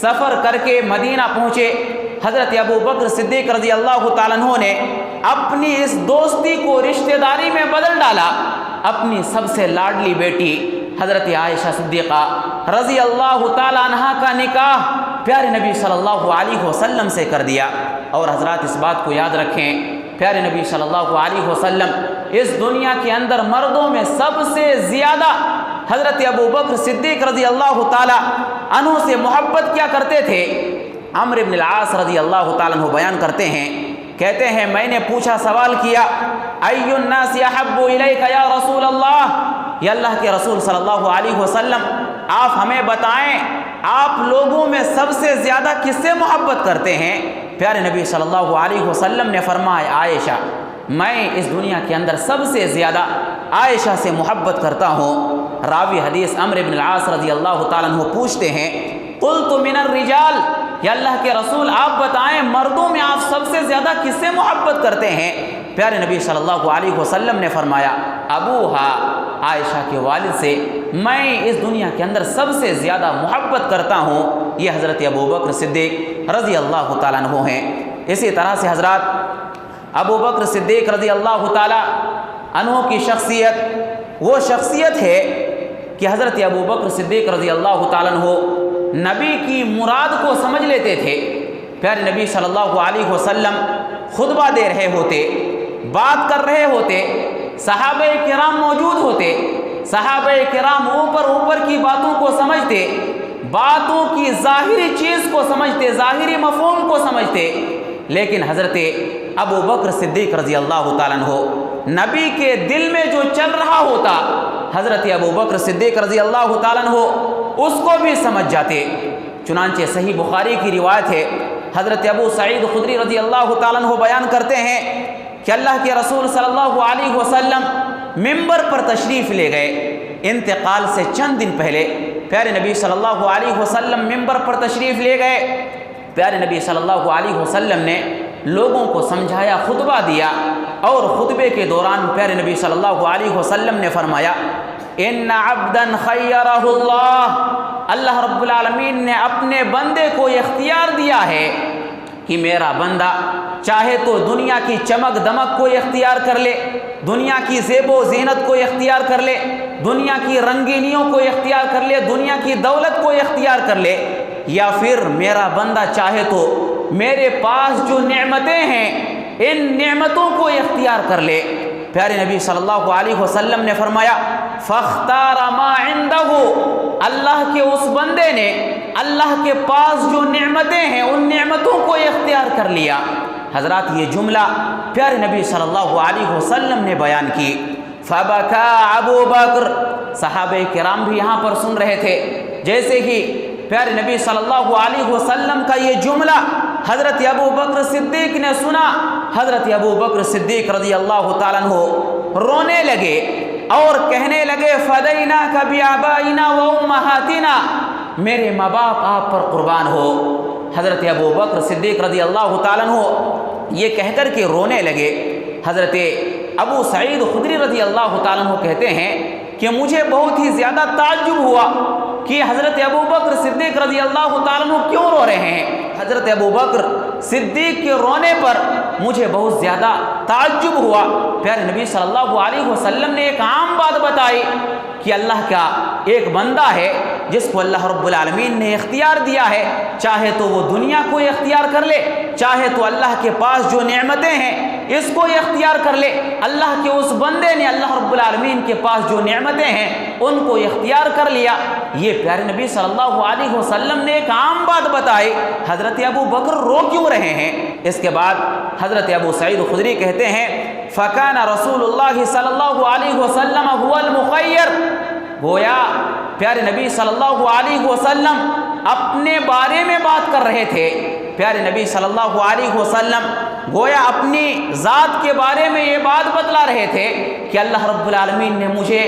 سفر کر کے مدینہ پہنچے، حضرت ابو بکر صدیق رضی اللہ تعالیٰ عنہ نے اپنی اس دوستی کو رشتہ داری میں بدل ڈالا، اپنی سب سے لاڈلی بیٹی حضرت عائشہ صدیقہ رضی اللہ تعالیٰ عنہ کا نکاح پیارے نبی صلی اللہ علیہ وسلم سے کر دیا۔ اور حضرات اس بات کو یاد رکھیں، پیارے نبی صلی اللہ علیہ وسلم اس دنیا کے اندر مردوں میں سب سے زیادہ حضرت ابو بکر صدیق رضی اللہ تعالیٰ عنہ سے محبت کیا کرتے تھے؟ عمرو بن العاص رضی اللہ تعالیٰ عنہ بیان کرتے ہیں، کہتے ہیں میں نے پوچھا، سوال کیا، ای الناس احب الیک یا رسول اللہ، یا اللہ کے رسول صلی اللہ علیہ وسلم آپ ہمیں بتائیں آپ لوگوں میں سب سے زیادہ کس سے محبت کرتے ہیں؟ پیارے نبی صلی اللہ علیہ وسلم نے فرمایا عائشہ، میں اس دنیا کے اندر سب سے زیادہ عائشہ سے محبت کرتا ہوں۔ راوی حدیث عمرو بن العاص رضی اللہ تعالیٰ عنہ پوچھتے ہیں، قلت من الرجال، یا اللہ کے رسول آپ بتائیں مردوں میں آپ سب سے زیادہ کس سے محبت کرتے ہیں؟ پیارے نبی صلی اللہ علیہ وسلم نے فرمایا ابوہا، عائشہ کے والد سے میں اس دنیا کے اندر سب سے زیادہ محبت کرتا ہوں۔ یہ حضرت ابو بکر صدیق رضی اللہ تعالیٰ عنہ ہیں۔ اسی طرح سے حضرات ابو بکر صدیق رضی اللہ تعالیٰ عنہ کی شخصیت وہ شخصیت ہے کہ حضرت ابو بکر صدیق رضی اللہ تعالیٰ عنہ نبی کی مراد کو سمجھ لیتے تھے۔ پیارے نبی صلی اللہ علیہ وسلم خطبہ دے رہے ہوتے، بات کر رہے ہوتے، صحابہ کرام موجود ہوتے، صحابہ کرام اوپر کی باتوں کو سمجھتے، باتوں کی ظاہری چیز کو سمجھتے، ظاہری مفہوم کو سمجھتے، لیکن حضرت ابو بکر صدیق رضی اللہ تعالیٰ عنہ نبی کے دل میں جو چل رہا ہوتا، حضرت ابو بکر صدیق رضی اللہ تعالیٰ عنہ اس کو بھی سمجھ جاتے۔ چنانچہ صحیح بخاری کی روایت ہے، حضرت ابو سعید خدری رضی اللہ تعالیٰ عنہ بیان کرتے ہیں کہ اللہ کے رسول صلی اللہ علیہ وسلم منبر پر تشریف لے گئے، انتقال سے چند دن پہلے پیارے نبی صلی اللہ علیہ وسلم منبر پر تشریف لے گئے۔ پیارے نبی صلی اللہ علیہ وسلم نے لوگوں کو سمجھایا، خطبہ دیا، اور خطبے کے دوران پیارے نبی صلی اللہ علیہ وسلم نے فرمایا ان عبدا خیرہ اللہ رب العالمین نے اپنے بندے کو اختیار دیا ہے کہ میرا بندہ چاہے تو دنیا کی چمک دمک کو اختیار کر لے، دنیا کی زیب و زینت کو اختیار کر لے، دنیا کی رنگینیوں کو اختیار کر لے، دنیا کی دولت کو اختیار کر لے، یا پھر میرا بندہ چاہے تو میرے پاس جو نعمتیں ہیں ان نعمتوں کو اختیار کر لے۔ پیارے نبی صلی اللہ علیہ وسلم نے فرمایا فاختار ما عندہ، اللہ کے اس بندے نے اللہ کے پاس جو نعمتیں ہیں ان نعمتوں کو اختیار کر لیا۔ حضرات یہ جملہ پیارے نبی صلی اللہ علیہ وسلم نے بیان کی۔ فبکا ابو بکر، صحابہ کرام بھی یہاں پر سن رہے تھے۔ جیسے ہی پیارے نبی صلی اللہ علیہ وسلم کا یہ جملہ حضرت ابو بکر صدیق نے سنا، حضرت ابو بکر صدیق رضی اللہ تعالیٰ عنہ رونے لگے اور کہنے لگے فدیناک بآبائنا و امہاتنا، میرے ماں باپ آپ پر قربان ہو۔ حضرت ابو بکر صدیق رضی اللہ تعالیٰ عنہ یہ کہہ کر کے رونے لگے۔ حضرت ابو سعید خدری رضی اللہ تعالیٰ عنہ کہتے ہیں کہ مجھے بہت ہی زیادہ تعجب ہوا کہ حضرت ابو بکر صدیق رضی اللہ تعالیٰ عنہ کیوں رو رہے ہیں۔ حضرت ابو بکر صدیق کے رونے پر مجھے بہت زیادہ تعجب ہوا۔ پیارے نبی صلی اللہ علیہ وسلم نے ایک عام بات بتائی کہ اللہ کا ایک بندہ ہے جس کو اللہ رب العالمین نے اختیار دیا ہے، چاہے تو وہ دنیا کو اختیار کر لے، چاہے تو اللہ کے پاس جو نعمتیں ہیں اس کو اختیار کر لے۔ اللہ کے اس بندے نے اللہ رب العالمین کے پاس جو نعمتیں ہیں ان کو اختیار کر لیا۔ یہ پیارے نبی صلی اللہ علیہ وسلم نے ایک عام بات بتائی، حضرت ابو بکر رو کیوں رہے ہیں؟ اس کے بعد حضرت ابو سعید خدری کہتے ہیں فَكَانَ رسول اللہ صلی اللہ علیہ وسلم هُوَ الْمُخَيَّرُ، گویا پیارے نبی صلی اللہ علیہ وسلم اپنے بارے میں بات کر رہے تھے۔ پیارے نبی صلی اللہ علیہ وسلم گویا اپنی ذات کے بارے میں یہ بات بتلا رہے تھے کہ اللہ رب العالمین نے مجھے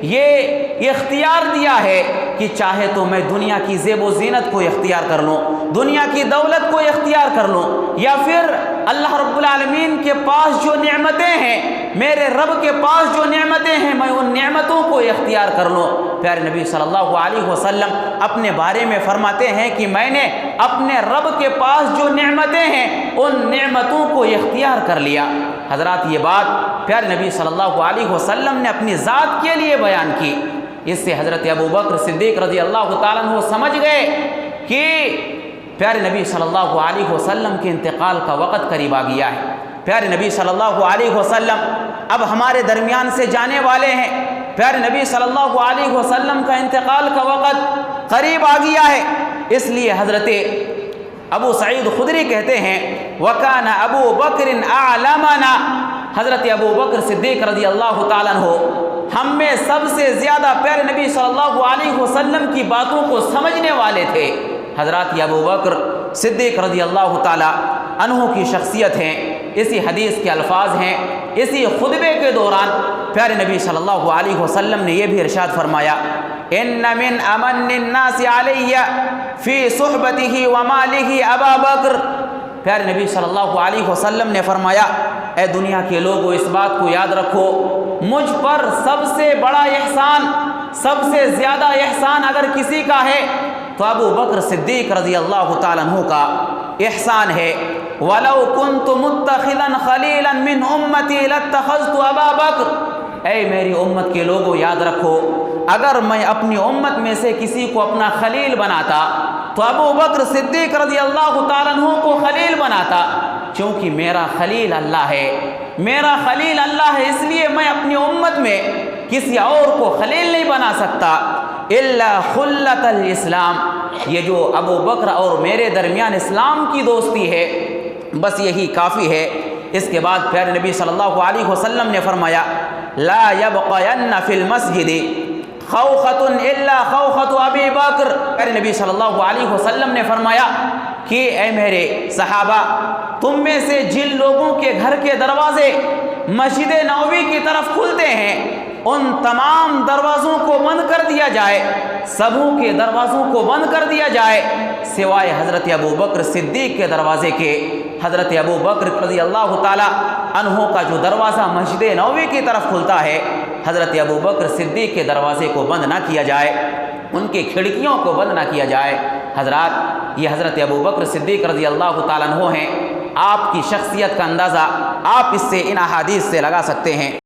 یہ اختیار دیا ہے کہ چاہے تو میں دنیا کی زیب و زینت کو اختیار کر لوں، دنیا کی دولت کو اختیار کر لوں، یا پھر اللہ رب العالمین کے پاس جو نعمتیں ہیں، میرے رب کے پاس جو نعمتیں ہیں، میں ان نعمتوں کو اختیار کر لوں۔ پیارے نبی صلی اللہ علیہ وسلم اپنے بارے میں فرماتے ہیں کہ میں نے اپنے رب کے پاس جو نعمتیں ہیں ان نعمتوں کو اختیار کر لیا۔ حضرات یہ بات پیارے نبی صلی اللہ علیہ وسلم نے اپنی ذات کے لیے بیان کی۔ اس سے حضرت ابو بکر صدیق رضی اللہ تعالیٰ عنہ سمجھ گئے کہ پیارے نبی صلی اللہ علیہ وسلم کے انتقال کا وقت قریب آ گیا ہے۔ پیارے نبی صلی اللہ علیہ وسلم اب ہمارے درمیان سے جانے والے ہیں۔ پیارے نبی صلی اللہ علیہ وسلم کا انتقال کا وقت قریب آ گیا ہے۔ اس لیے حضرت ابو سعید خدری کہتے ہیں وَكَانَ أَبُو بَكْرٍ أَعْلَمَنَا، حضرت ابو بکر صدیق رضی اللہ تعالیٰ عنہ ہم میں سب سے زیادہ پیارے نبی صلی اللہ علیہ وسلم کی باتوں کو سمجھنے والے تھے۔ حضرات ابو بکر صدیق رضی اللہ تعالیٰ عنہ کی شخصیت ہیں، اسی حدیث کے الفاظ ہیں۔ اسی خطبے کے دوران پیارے نبی صلی اللہ علیہ وسلم نے یہ بھی ارشاد فرمایا ان من امن الناس علی فی صحبتہ ومالہ ابا بکر۔ پیارے نبی صلی اللہ علیہ وسلم نے فرمایا اے دنیا کے لوگوں، اس بات کو یاد رکھو، مجھ پر سب سے بڑا احسان، سب سے زیادہ احسان اگر کسی کا ہے تو ابو بکر صدیق رضی اللہ تعالیٰ عنہ کا احسان ہے۔ وَلَوْ كُنْتُ مُتَّخِذًا خَلِيلًا مِّنْ أُمَّتِي لَاتَّخَذْتُ أَبَا بَكْرٍ، اے میری امت کے لوگوں یاد رکھو، اگر میں اپنی امت میں سے کسی کو اپنا خلیل بناتا تو ابو بکر صدیق رضی اللہ تعالیٰ عنہ کو خلیل بناتا، کیونکہ میرا خلیل اللہ ہے، میرا خلیل اللہ ہے، اس لیے میں اپنی امت میں کسی اور کو خلیل نہیں بنا سکتا۔ الا خلت الاسلام، یہ جو ابو بکر اور میرے درمیان اسلام کی دوستی ہے بس یہی کافی ہے۔ اس کے بعد پیارے نبی صلی اللہ علیہ وسلم نے فرمایا لا یبقین فی المسجد خوخۃ الا خوخۃ ابی بکر۔ پیارے نبی صلی اللہ علیہ وسلم نے فرمایا کہ اے میرے صحابہ، تم میں سے جن لوگوں کے گھر کے دروازے مسجد نبوی کی طرف کھلتے ہیں ان تمام دروازوں کو بند کر دیا جائے، سبوں کے دروازوں کو بند کر دیا جائے سوائے حضرت ابو بکر صدیق کے دروازے کے۔ حضرت ابو بکر رضی اللہ تعالیٰ عنہ کا جو دروازہ مسجد نبوی کی طرف کھلتا ہے، حضرت ابو بکر صدیق کے دروازے کو بند نہ کیا جائے، ان کی کھڑکیوں کو بند نہ کیا جائے۔ حضرات یہ حضرت ابو بکر صدیق رضی اللہ تعالیٰ عنہ ہیں۔ آپ کی شخصیت کا اندازہ آپ اس سے ان احادیث سے لگا سکتے ہیں۔